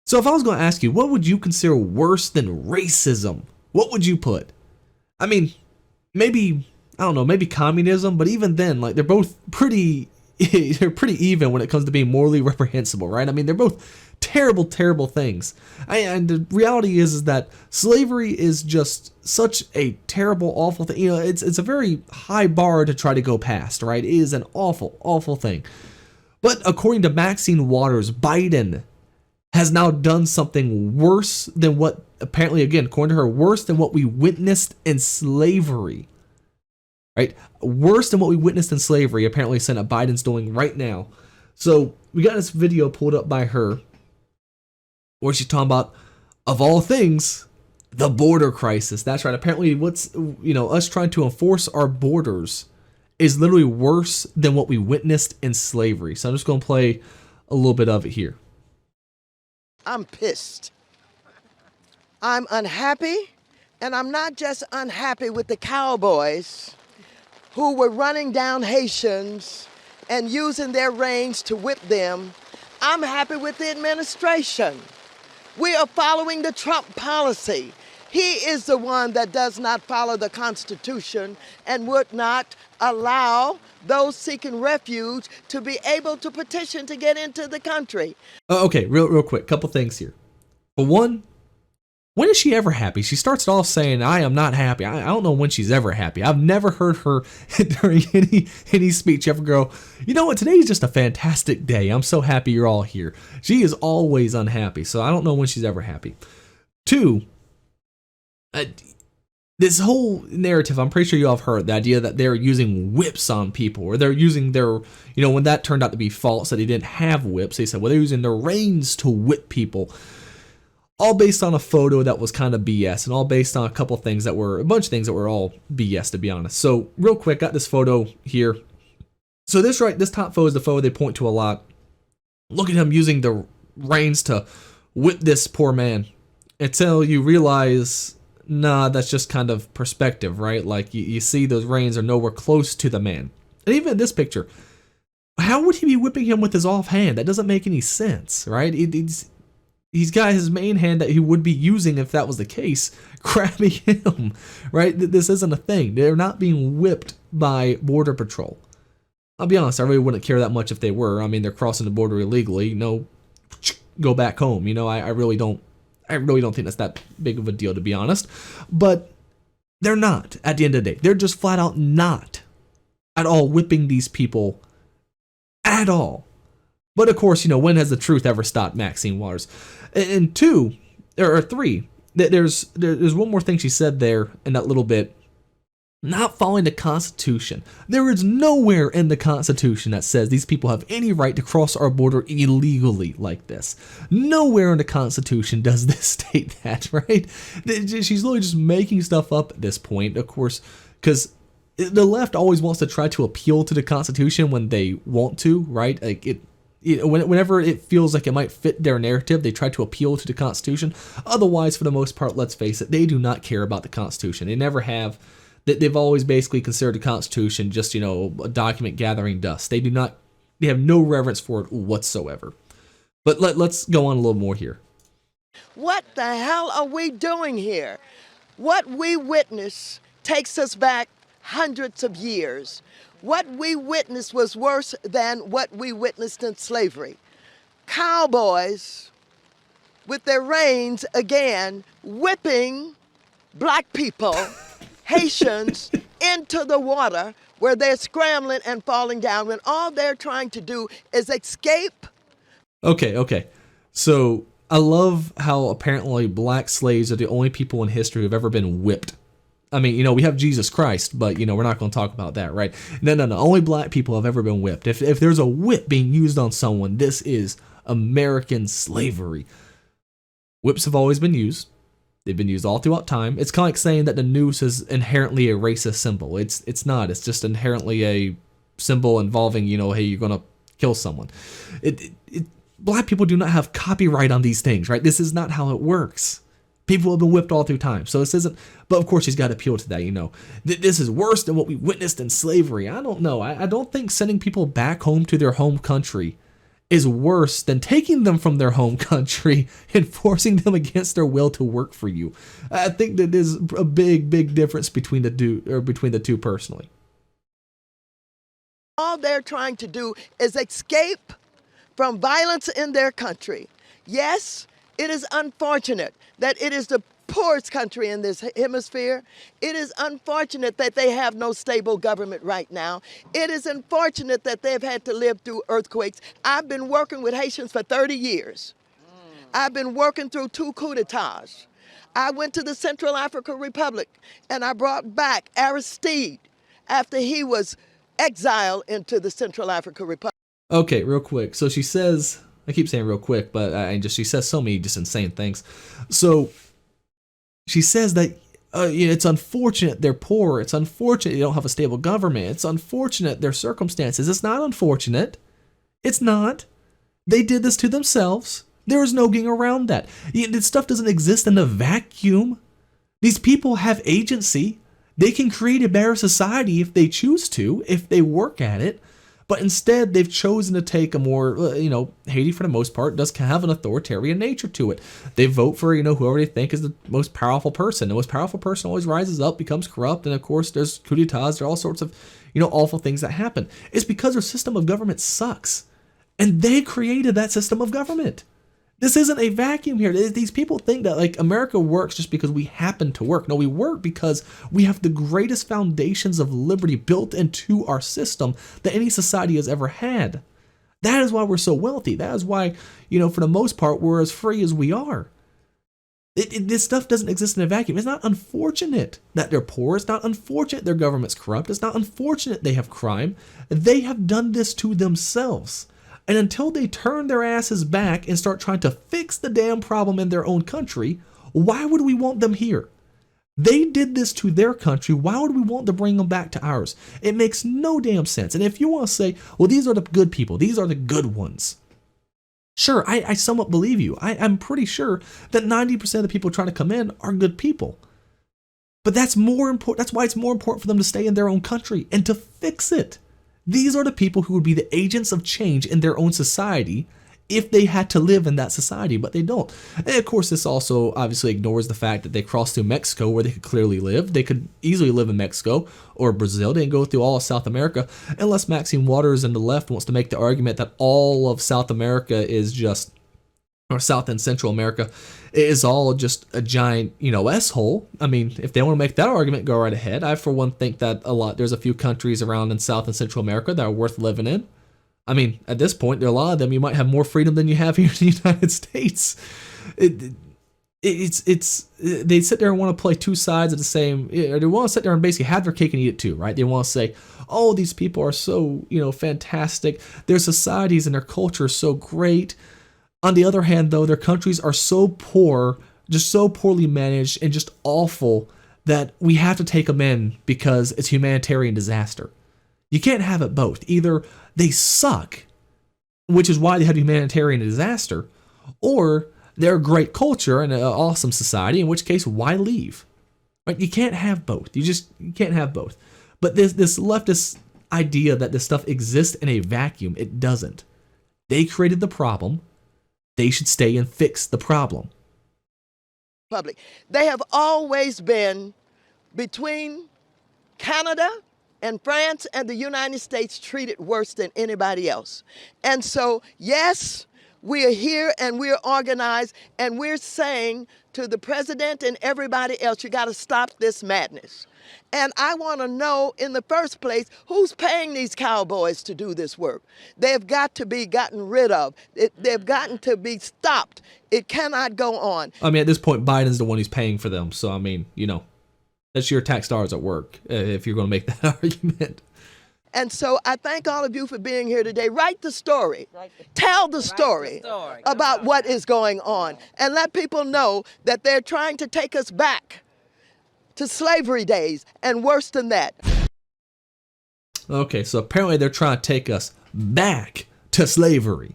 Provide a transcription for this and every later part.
So if I was going to ask you, what would you consider worse than racism? What would you put? I mean, maybe, I don't know, maybe communism, but even then, like, they're both pretty, they're pretty even when it comes to being morally reprehensible, right? I mean, they're both terrible, terrible things. And the reality is that slavery is just such a terrible, awful thing. You know, it's a very high bar to try to go past, right? It is an awful, awful thing. But according to Maxine Waters, Biden has now done something worse than what, apparently, again, according to her, worse than what we witnessed in slavery. Right? Worse than what we witnessed in slavery, apparently Senate Biden's doing right now. So we got this video pulled up by her where she's talking about, of all things, the border crisis. That's right. Apparently us trying to enforce our borders is literally worse than what we witnessed in slavery. So I'm just going to play a little bit of it here. I'm pissed. I'm unhappy, and I'm not just unhappy with the cowboys who were running down Haitians and using their reins to whip them. I'm happy with the administration. We are following the Trump policy. He is the one that does not follow the Constitution and would not allow those seeking refuge to be able to petition to get into the country. Okay, real quick, couple things here. For one, when is she ever happy? She starts it off saying, I am not happy. I don't know when she's ever happy. I've never heard her during any speech ever go, you know what, today is just a fantastic day. I'm so happy you're all here. She is always unhappy, so I don't know when she's ever happy. Two, this whole narrative, I'm pretty sure you all have heard the idea that they're using whips on people, or they're using their, when that turned out to be false, that they didn't have whips, they said, well, they're using their reins to whip people. All based on a photo that was kind of BS, and all based on a bunch of things that were all BS, to be honest. So real quick, got this photo here. So this top photo is the photo they point to a lot. Look at him using the reins to whip this poor man until you realize, nah, that's just kind of perspective, right? Like you see those reins are nowhere close to the man. And even in this picture, how would he be whipping him with his offhand? That doesn't make any sense, right? He's got his main hand that he would be using if that was the case, grabbing him, right? This isn't a thing. They're not being whipped by Border Patrol. I'll be honest, I really wouldn't care that much if they were. I mean, they're crossing the border illegally. Go back home. I really don't think that's that big of a deal, to be honest. But they're not, at the end of the day. They're just flat out not at all whipping these people at all. But of course, when has the truth ever stopped Maxine Waters? And three, there's one more thing she said there in that little bit. Not following the Constitution. There is nowhere in the Constitution that says these people have any right to cross our border illegally like this. Nowhere in the Constitution does this state that, right? She's literally just making stuff up at this point, of course, because the left always wants to try to appeal to the Constitution when they want to, right? Like whenever it feels like it might fit their narrative, they try to appeal to the Constitution. Otherwise, for the most part, let's face it, they do not care about the Constitution. They never have. They've always basically considered the Constitution just, a document gathering dust. They have no reverence for it whatsoever. But let's go on a little more here. What the hell are we doing here? What we witnessed takes us back hundreds of years. What we witnessed was worse than what we witnessed in slavery. Cowboys with their reins, again, whipping black people, Haitians, into the water where they're scrambling and falling down when all they're trying to do is escape. Okay. So I love how apparently black slaves are the only people in history who've ever been whipped. I mean, we have Jesus Christ, but, we're not going to talk about that, right? No. Only black people have ever been whipped. If there's a whip being used on someone, this is American slavery. Whips have always been used. They've been used all throughout time. It's kind of like saying that the noose is inherently a racist symbol. It's not. It's just inherently a symbol involving, hey, you're going to kill someone. Black people do not have copyright on these things, right? This is not how it works. People have been whipped all through time. So this isn't, but of course she's got to appeal to that, This is worse than what we witnessed in slavery. I don't know. I don't think sending people back home to their home country is worse than taking them from their home country and forcing them against their will to work for you. I think that is a big difference between the two personally. All they're trying to do is escape from violence in their country. Yes, it is unfortunate that it is the poorest country in this hemisphere. It is unfortunate that they have no stable government right now. It is unfortunate that they've had to live through earthquakes. I've been working with Haitians for 30 years. I've been working through 2 coups d'etats. I went to the Central African Republic and I brought back Aristide after he was exiled into the Central African Republic. Okay, real quick. So she says, I keep saying real quick, but she says so many just insane things. So she says that it's unfortunate they're poor. It's unfortunate they don't have a stable government. It's unfortunate their circumstances. It's not unfortunate. It's not. They did this to themselves. There is no getting around that. This stuff doesn't exist in a vacuum. These people have agency. They can create a better society if they choose to, if they work at it. But instead, they've chosen to take a more, Haiti for the most part does have an authoritarian nature to it. They vote for, whoever they think is the most powerful person. The most powerful person always rises up, becomes corrupt, and of course, there's coup d'etats, there are all sorts of, awful things that happen. It's because their system of government sucks. And they created that system of government. This isn't a vacuum here. These people think that America works just because we happen to work. No, we work because we have the greatest foundations of liberty built into our system that any society has ever had. That is why we're so wealthy. That is why, for the most part, we're as free as we are. This stuff doesn't exist in a vacuum. It's not unfortunate that they're poor. It's not unfortunate their government's corrupt. It's not unfortunate they have crime. They have done this to themselves. And until they turn their asses back and start trying to fix the damn problem in their own country, why would we want them here? They did this to their country. Why would we want to bring them back to ours? It makes no damn sense. And if you want to say, well, these are the good people, these are the good ones. Sure, I somewhat believe you. I'm pretty sure that 90% of the people trying to come in are good people. But that's more important. That's why it's more important for them to stay in their own country and to fix it. These are the people who would be the agents of change in their own society if they had to live in that society, but they don't. And of course, this also obviously ignores the fact that they crossed through Mexico where they could clearly live. They could easily live in Mexico or Brazil. They didn't go through all of South America, unless Maxine Waters and the left wants to make the argument that all of South America is just, or South and Central America is all just a giant, S-hole. I mean, if they want to make that argument, go right ahead. I, for one, think that there's a few countries around in South and Central America that are worth living in. I mean, at this point, there are a lot of them. You might have more freedom than you have here in the United States. They sit there and want to play two sides of the same. They want to sit there and basically have their cake and eat it too, right? They want to say, oh, these people are so, fantastic. Their societies and their culture is so great. On the other hand, though, their countries are so poor, just so poorly managed and just awful that we have to take them in because it's humanitarian disaster. You can't have it both. Either they suck, which is why they had humanitarian disaster, or they're a great culture and an awesome society, in which case, why leave? Right? You can't have both. You can't have both. But this leftist idea that this stuff exists in a vacuum, it doesn't. They created the problem. They should stay and fix the problem. They have always been between Canada and France and the United States treated worse than anybody else. And so, yes, we are here and we're organized and we're saying to the president and everybody else, you got to stop this madness. And I want to know, in the first place, who's paying these cowboys to do this work? They've got to be gotten rid of. They've gotten to be stopped. It cannot go on. I mean, at this point, Biden's the one who's paying for them. So, I mean, that's your tax dollars at work, if you're going to make that argument. And so I thank all of you for being here today. Write the story. Tell the story about what is going on. And let people know that they're trying to take us back to slavery days, and worse than that. Okay, so apparently they're trying to take us back to slavery.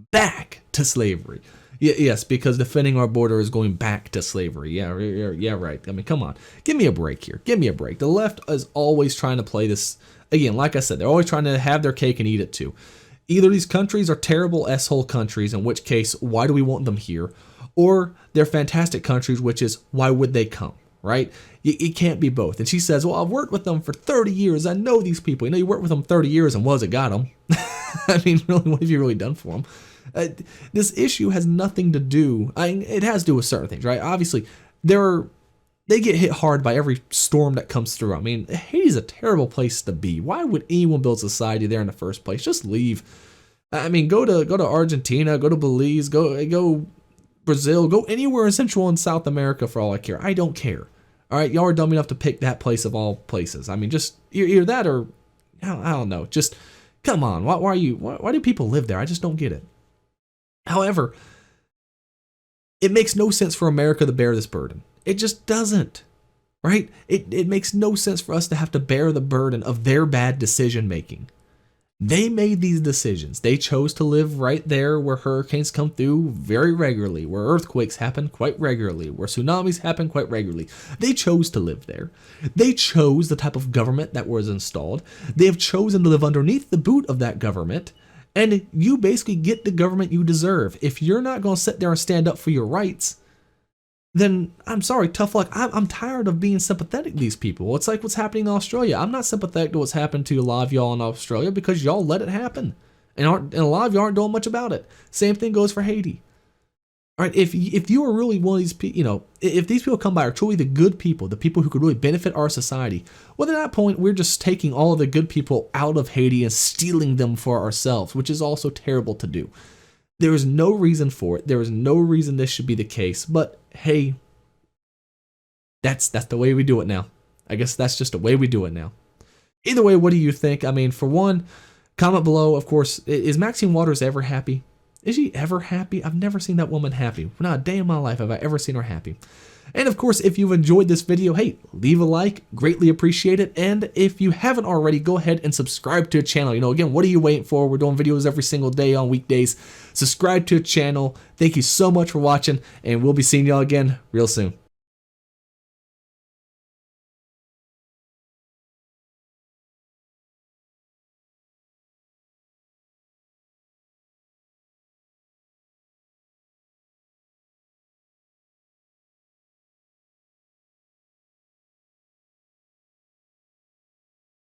Back to slavery. Yes, because defending our border is going back to slavery. Yeah, right. I mean, come on. Give me a break here. Give me a break. The left is always trying to play this. Again, like I said, they're always trying to have their cake and eat it too. Either these countries are terrible S-hole countries, in which case, why do we want them here? Or they're fantastic countries, which is, why would they come, right? It can't be both. And she says, well, I've worked with them for 30 years. I know these people. You worked with them 30 years and what has it got them? I mean, really, what have you really done for them? This issue has nothing to do, it has to do with certain things, right? Obviously, they get hit hard by every storm that comes through. I mean, Haiti's a terrible place to be. Why would anyone build society there in the first place? Just leave. I mean, go to Argentina, go to Belize, go Brazil, go anywhere in Central and South America for all I care. I don't care. All right, y'all are dumb enough to pick that place of all places. I mean, just either that or I don't know. Just come on. Why do people live there? I just don't get it. However, it makes no sense for America to bear this burden. It just doesn't, right? It makes no sense for us to have to bear the burden of their bad decision making. They made these decisions. They chose to live right there where hurricanes come through very regularly, where earthquakes happen quite regularly, where tsunamis happen quite regularly. They chose to live there. They chose the type of government that was installed. They have chosen to live underneath the boot of that government. And you basically get the government you deserve. If you're not going to sit there and stand up for your rights, then I'm sorry, tough luck. I'm tired of being sympathetic to these people. It's like what's happening in Australia. I'm not sympathetic to what's happened to a lot of y'all in Australia because y'all let it happen. And a lot of y'all aren't doing much about it. Same thing goes for Haiti. All right, if you are really one of these people, if these people come by are truly the good people, the people who could really benefit our society, well, at that point, we're just taking all of the good people out of Haiti and stealing them for ourselves, which is also terrible to do. There is no reason for it. There is no reason this should be the case. But hey, that's the way we do it now. I guess that's just the way we do it now. Either way, what do you think? I mean, for one, comment below. Of course, is Maxine Waters ever happy? Is she ever happy? I've never seen that woman happy. Not a day in my life have I ever seen her happy. And of course, if you've enjoyed this video, hey, leave a like, greatly appreciate it. And if you haven't already, go ahead and subscribe to the channel. Again, what are you waiting for? We're doing videos every single day on weekdays. Subscribe to the channel. Thank you so much for watching, and we'll be seeing y'all again real soon.